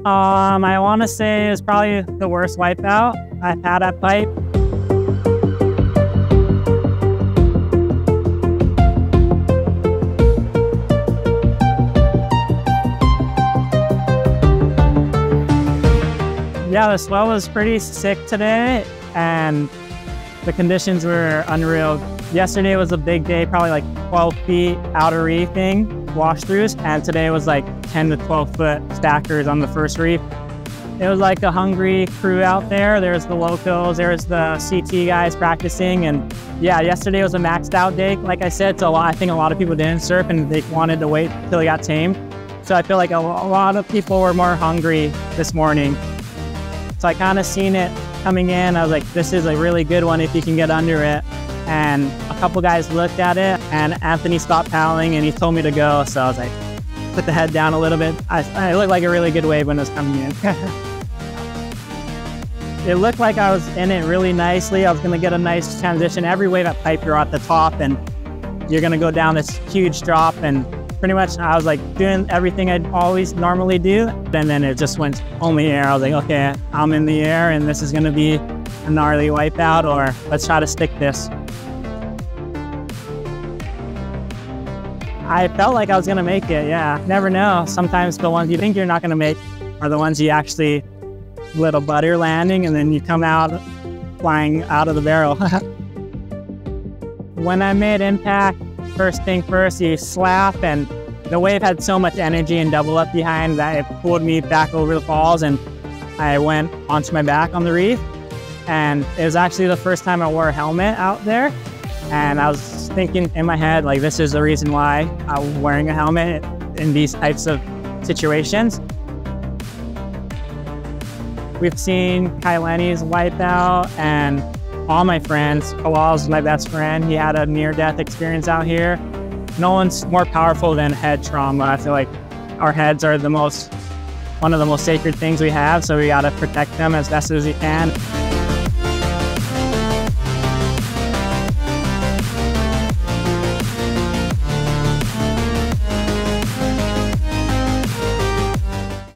I want to say it's probably the worst wipeout I've had at pipe. Yeah, the swell was pretty sick today, and the conditions were unreal. Yesterday was a big day, probably like 12 feet outer reefing, wash-throughs, and today was like 10 to 12 foot stackers on the First Reef. It was like a hungry crew out there. There's the locals, there's the CT guys practicing, and yeah, yesterday was a maxed out day. Like I said, so I think a lot of people didn't surf and they wanted to wait until they got tamed. So I feel like a lot of people were more hungry this morning. So I kind of seen it coming in. I was like, this is a really good one if you can get under it. And a couple guys looked at it, and Anthony stopped paddling and he told me to go. So I was like, put the head down a little bit. I looked like a really good wave when it was coming in. It looked like I was in it really nicely. I was gonna get a nice transition. Every wave at pipe, you're at the top and you're gonna go down this huge drop, and pretty much I was like doing everything I'd always normally do, and then it just went only air. I was like, okay, I'm in the air and this is gonna be a gnarly wipeout, or let's try to stick this. I felt like I was gonna make it, yeah. Never know. Sometimes the ones you think you're not gonna make are the ones you actually little butter landing, and then you come out flying out of the barrel. When I made impact, first thing first, you slap, and the wave had so much energy and double up behind that it pulled me back over the falls, and I went onto my back on the reef. And it was actually the first time I wore a helmet out there. And I was thinking in my head, like, this is the reason why I'm wearing a helmet in these types of situations. We've seen Kailani's wipeout, and all my friends. Kalal's my best friend. He had a near-death experience out here. No one's more powerful than head trauma. I feel like our heads are one of the most sacred things we have, so we gotta protect them as best as we can.